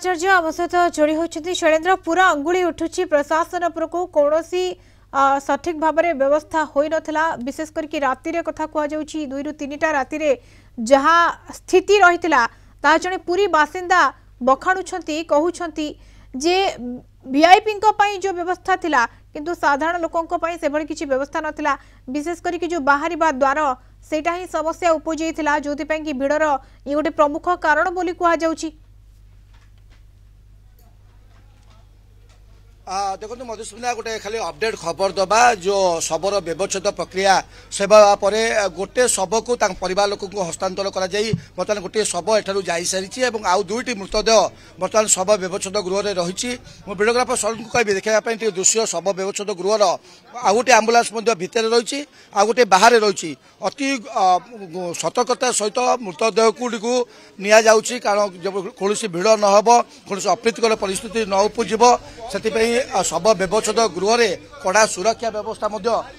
आचार्य आम सहित जोड़ी होती शैलेन्द्र पूरा अंगुली उठुची प्रशासन उपरकू कौन सठिक भाव में व्यवस्था हो नाला विशेष करके राति कथा कहुच्छी 2 ରୁ 3टा राति जहाँ स्थिति रही जड़े पूरी बासिंदा बखाणुंट कहते जे वीआईपी जो व्यवस्था थिला किंतु साधारण लोकों से किसी व्यवस्था नाला विशेष करके जो बाहर द्वार सेटा ही समस्या उपजी जो कि भिड़र ये गोटे प्रमुख कारण बोली कहुच्छी। देखो मधुस्मिता गोटे खाली अपडेट खबर दबा जो शबर व्यवच्छेद प्रक्रिया सेवा परे गोटे शव को परिवार लोक हस्तांतर कर बर्तमान गोटे शव एठारू जा सारी आउ 2टी मृतदेह बर्तमान शव व्यवच्छेद गृह में रही वीडियोग्राफर सर को कह देखापी दृश्य शव व्यवच्छेद गृहर आउ गोटे आंबुलांस भितर रही आउ गोटे बाहर रही अति सतर्कता सहित मृतदेह गुड़ी नि कारण कौन भिड़ नहब कौन अप्रीतिकर परिस्थिति न उपजीव से शव व्यवच्छेद गृह में कड़ा सुरक्षा व्यवस्था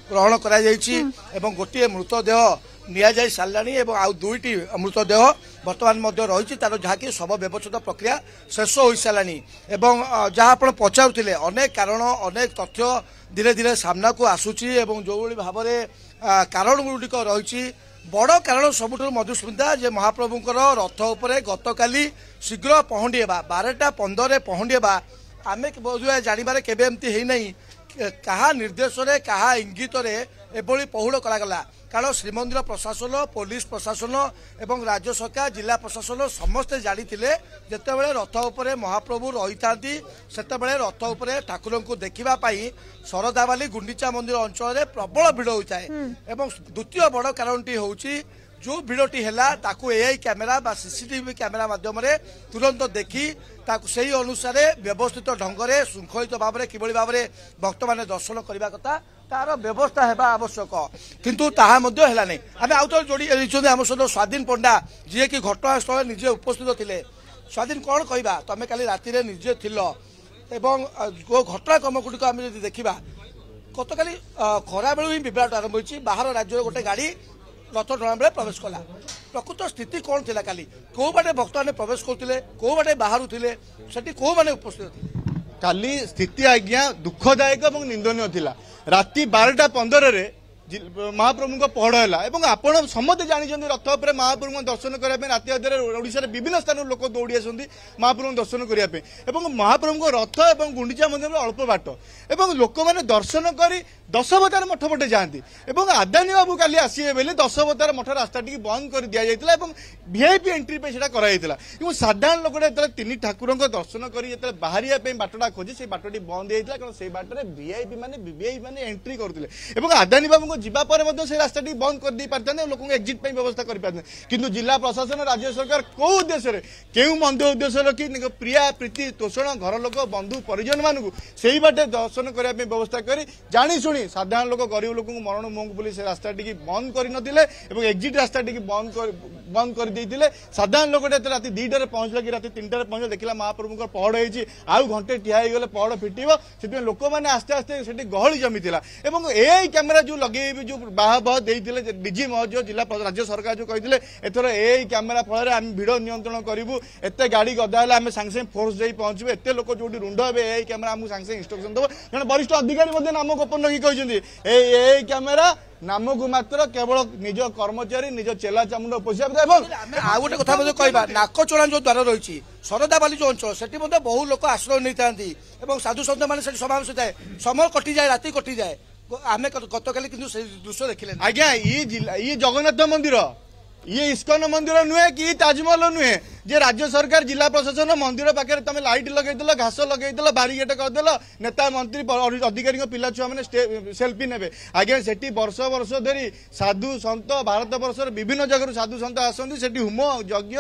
ग्रहण कर गोटे मृतदेह नि सारा आउ 2टी मृतदेह बर्तमान रही तार जहाँकि शव व्यवच्छेद प्रक्रिया शेष हो सारा जहाँ आप पचारुले अनेक कारण अनेक तथ्य धीरे धीरे सामना को आसूची जो भाव में कारण गुड़िक रही बड़ कारण सबुठ मधुस्मिता जे महाप्रभुंकर रथ उपरे गतकाली शीघ्र पहुंडीबा 12:15 पहुंडीबा आमे जानवर केबे एमती है नहीं कहा निर्देश रे कहा इंगित रे एभली पहुड़ करागला कारण श्रीमंदिर प्रशासन पुलिस प्रशासन एवं राज्य सरकार जिला प्रशासन समस्ते जानी जितेबाला रथ उपरे महाप्रभु रही था सेतेबाला रथ उपरे ठाकुर को देखापी शरदाबाली गुंडीचा मंदिर अंचल में प्रबल भिड़ होता है द्वितीय बड़ कारणटी हूँ जो भिड़टी है एआई कैमेरा बा सीसीटीवी कैमेरा माध्यम तुरंत देखी से अनुसार व्यवस्थित ढंग से श्रृंखलित भाव में किभली भाव में भक्त मैंने दर्शन करने कथा तार व्यवस्था है आवश्यक किंतु ताहा मध्य है नहीं आम आउ तो जोड़ी आम सहित स्वाधीन पंडा जी कि घटनास्थल निजे उपस्थित थे स्वाधीन कौन कहवा तुम काली राति निजे थिल एवं घटनाक्रम गुड़िक आम देखा गत काली खरा बेलू ही विवाद आरंभ होती बाहर राज्य गोटे गाड़ी रथ टणा बेले प्रवेश कला प्रकृत स्थिति कौन थी काली कौ बाटे भक्त मैंने प्रवेश करते कौ बाटे बाहर थे से कौ मैंने उपस्थित थे काली स्थिति आज्ञा दुखदायक और निंदनीय थिला राति 12:15 महाप्रभु को पहड़ है आपण समस्त जानते रथ पर महाप्रभु दर्शन करने राति अधर ओडिशा विभिन्न स्थान लोक दौड़ी आसती महाप्रभु दर्शन करने महाप्रभु को रथ और गुंडीचा मंदिर अल्प बाट और लोक मैंने दर्शन कर 10 अवतार मठ पटे जाती आदानी बाबू काली आसवे बेले 10 अवतार मठ रास्ता टी बंद कर दि जाता वीआईपी एंट्री पे कराइला साधारण लोक जो 3 ठाकुर दर्शन कर बाहर बाटटा खोजे से बाटी बंद होता कारण से बाटे वीआईपी मैंने एंट्री करते आदानी बाबू जीवा पर से रास्ता टी बंद कर दी पारते लोक एक्जिट व्यवस्था कर किंतु जिला प्रशासन राज्य सरकार कौ उद्देश्य क्यों मंद उद्देश्य रखी प्रिया प्रीति तोषण घर लोक बंधु परिजन मानू से बाटे दर्शन करने व्यवस्था कर जानी शुणी साधारण लोक गरीब लोक मरण मुंह बोली से रास्ता टी बंद कर एक्जिट रास्ता टी बंद कर देते साधारण लोक राति 2टार पहुंचला कि राति 3टार पहुंचला देखला महाप्रभु पहड़ होती आउ घंटे ठिया होगले पहड़ फिटिव से लोक मैंने आस्ते आस्ते से गहली जमी एआई कैमेरा जो लगे जो बाह डीजी महोदय जिला राज्य सरकार जो कहते एथर एआई कैमेरा फल आम भिड़ नियंत्रण करूँ एत गाड़ी गदा आम सांगे सांगे फोर्स जाई पहुंचबे एत लोक जो रुंड हे एआई कैमेरा आमको सांगे इंस्ट्रक्शन दब जन वरिष्ठ अधिकारी नाम गोपन रखी कहते एआई कैमेरा नाम को मात्र केवल निज कर्मचारी निज चेला चामुंडा पोषा आ गोटे कथा कहवा नाकचोड़ा जो द्वार रही शरदाबाली जो अंचल से बहु लोक आश्रय नहीं था साधु सन्त मैंने समावेश होता है समय कटि जाए राति कटि जाए आम गतकाली दृश्य देखिले आज्ञा ये जगन्नाथ मंदिर ये इस्कन मंदिर नुहे कि ताजमहल नुहे जे राज्य सरकार जिला प्रशासन मंदिर पाखे तुम लाइट लगेदेल घास लगेदेल बारिकेड करदेल नेता मंत्री अधिकारी पिला छुआ मैंने सेल्फी ने आज्ञा से वर्ष वर्ष धरी साधु सन्त भारत वर्ष विभिन्न जगह साधु सन्त आसती से होम यज्ञ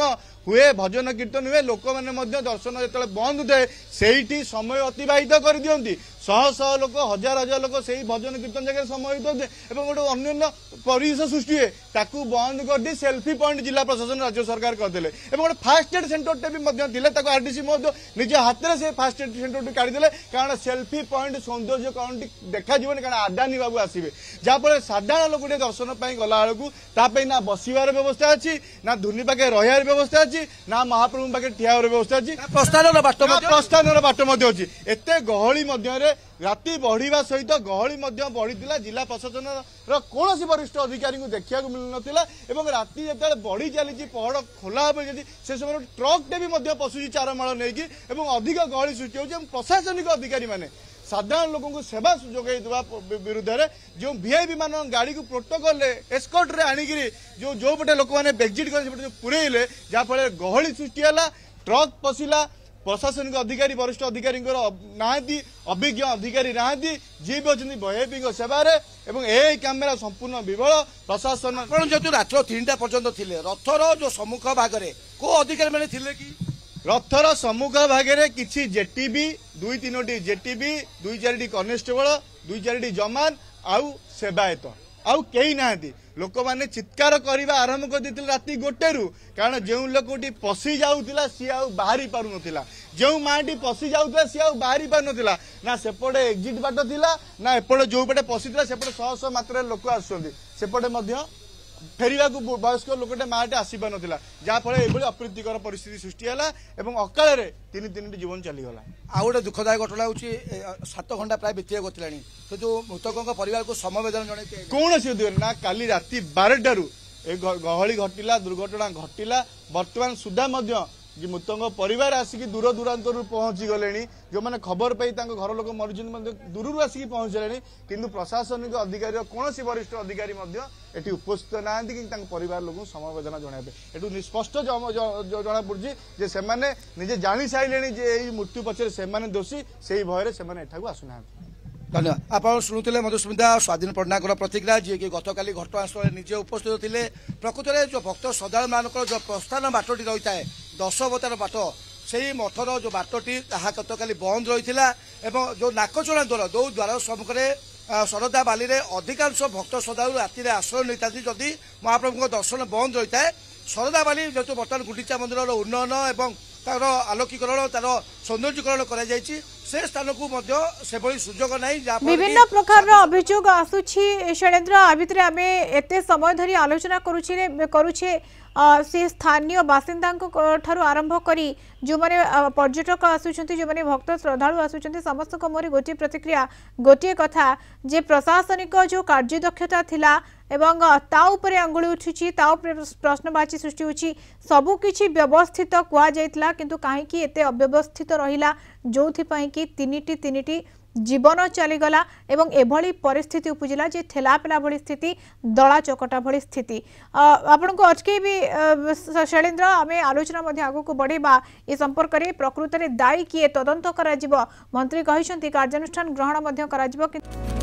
हुए भजन कीर्तन हुए लोक मैंने दर्शन जो बंद होता से समय अतिबाहित कर दिखती शह शह लोक हजार हजार लोक से भजन कीर्तन जगह समय होते गोटे अन्य परिवेश सृष्टि हुए ताकू बंद कर दी सेल्फी पॉइंट जिला प्रशासन राज्य सरकार करदे गोटे फास्ट एड सेंटर भी आरडीसी महोदय निज हाथ में से फास्ट एड सेंटर काढ़ीदे कारण सेल्फी पॉइंट सौंदर्य कौन देखा कारण आडानी बाबू आसवे जहाँफल साधारण लोक दर्शन गला बेलू ना बसवार व्यवस्था अच्छी ना धुनी पाखे रहार व्यवस्था अच्छी ना महाप्रभु पाखे ठियार व्यवस्था अच्छी प्रस्थान बाट अच्छी एत गहली राति बढ़िया सहित गहली बढ़ी जिला प्रशासन कौन वरिष्ठ अधिकारी को देखा मिलू ना राति जो बढ़ी चली पहड़ खोला से समय ट्रकटे भी पशुची चारमाल नहीं अधिक गहली सृष्टि होती प्रशासनिक अधिकारी माने साधारण लोक को सेवा जोगे विरुद्ध में जो वीआईपी मान गाड़ी को प्रोटोकॉल एस्कॉर्ट रे आनिक जो पटे लोक मैंने बेक्जिट कर पुरेले जहाँफल गहली सृष्टि है ट्रक पशिला प्रशासनिक अधिकारी वरिष्ठ अधिकारी नाहांती अभिज्ञ अधिकारी नाहांती जी भी अच्छी वीआईपी सेवार कैमेरा संपूर्ण विफल प्रशासन जेहतु रात 3टा पर्यंत थे रथर जो सम्मुख भागरे को अधिकारी मैंने थिले कि रथर सम्मुख भागे किसी जेटीबी 2-3टी जेटीबी 2-4टी कनेस्टेबल 2-4टी जमान आउ सेवायत आउ कई नाहांती लोक मैंने चित्कार करने आरंभ कर देते राति 1 कारण जो लोकटी पशि जाऊला सी आ बाहरी पार ना जो माटी पशि जाऊला सी आ बाहरी पार ना ना सेपटे एक्जिट बाट थिला ना एपटे जो पटे पशिला सेपटे शह शह मात्रा लोक आसपटे फेरवा को वयस्क लोकटे माटे आसी पार ना जहाँफल ये अप्रीतिकर परिस्थिति सृष्टि है अकाल 3-3टी जीवन चलीगला आ गोटे दुखदायक घटना हूँ 7 घंटा प्राय बीत गला तो जो मृतकों परिवार को समवेदना जन कौन ना काली राति 12टारू गहली घटिला दुर्घटना घटिला बर्तमान सुधा मृतक परिवार आसिक दूर दूरांतर पहुंची गले जो मैंने खबर पाई घर लोक मरी दूर आसिक पहुंचले किंतु प्रशासनिक अधिकारी कौन वरिष्ठ अधिकारी एटी उपस्थित ना कि परिवार लोक समवेदना जनाबे एटू स्पष्ट जना पड़ी से निजे जानी सारे मृत्यु पछरे से दोषी से भय से आसुना धन्यवाद आप शुणुते मधुस्मिता स्वाधीन पट्टनायक प्रतिक्रिया जी कि गतकाली घटनास्थल निजे उपस्थित थे प्रकृत में जो भक्त श्रद्धा मान जो प्रस्थान बाटटी रही है 10 अवतार बाट से मठर जो बाटटी गतकाली बंद रही है जो नाकचଣା द्वार दो द्वार सम्मुख में शरदा बाली अधिकांश भक्त श्रद्धालु राति आश्रय नहीं था जदि महाप्रभु दर्शन बंद रही है शरदा बाली जेहतु बर्तमान गुंडीचा मंदिर उन्नयन और तार आलोकीकरण तार सौंदर्यीकरण से स्थान को सुजोग नहीं विभिन्न प्रकार अभियोग आसुछि शैलेंद्र आ भितर आमे एते समय धरी आलोचना करुछे से स्थानीय बासिंदा ठारू आरंभ करी जो माने पर्यटक आसुछंती जो माने भक्त श्रद्धालु आसुछंती समस्त को मोरी गोटी प्रतिक्रिया गोटी कथा जे प्रशासनिक जो कार्यदक्षता थिला एवं ता उपरे अंगुली उठुची ता प्रश्नवाची सृष्टि होची सबु किछि व्यवस्थित कुआ जायतला किंतु काहे कि एते अव्यवस्थित रहिला जोथि पई कि तीनिटी जीवन चलीगला एवं एभली परिस्थिति उपजिला जे ठेलापेला भली स्थिति दला चकटा भली स्थिति आपण को अटके भी शैलेंद्र आमे आलोचना मध्ये आगो को बढ़ेबा ए संपर्क रे प्रकृत रे दायी किए तदंत करा जिवो मंत्री कहिसंती कार्यानुष्ठान ग्रहण मध्ये करा जिवो।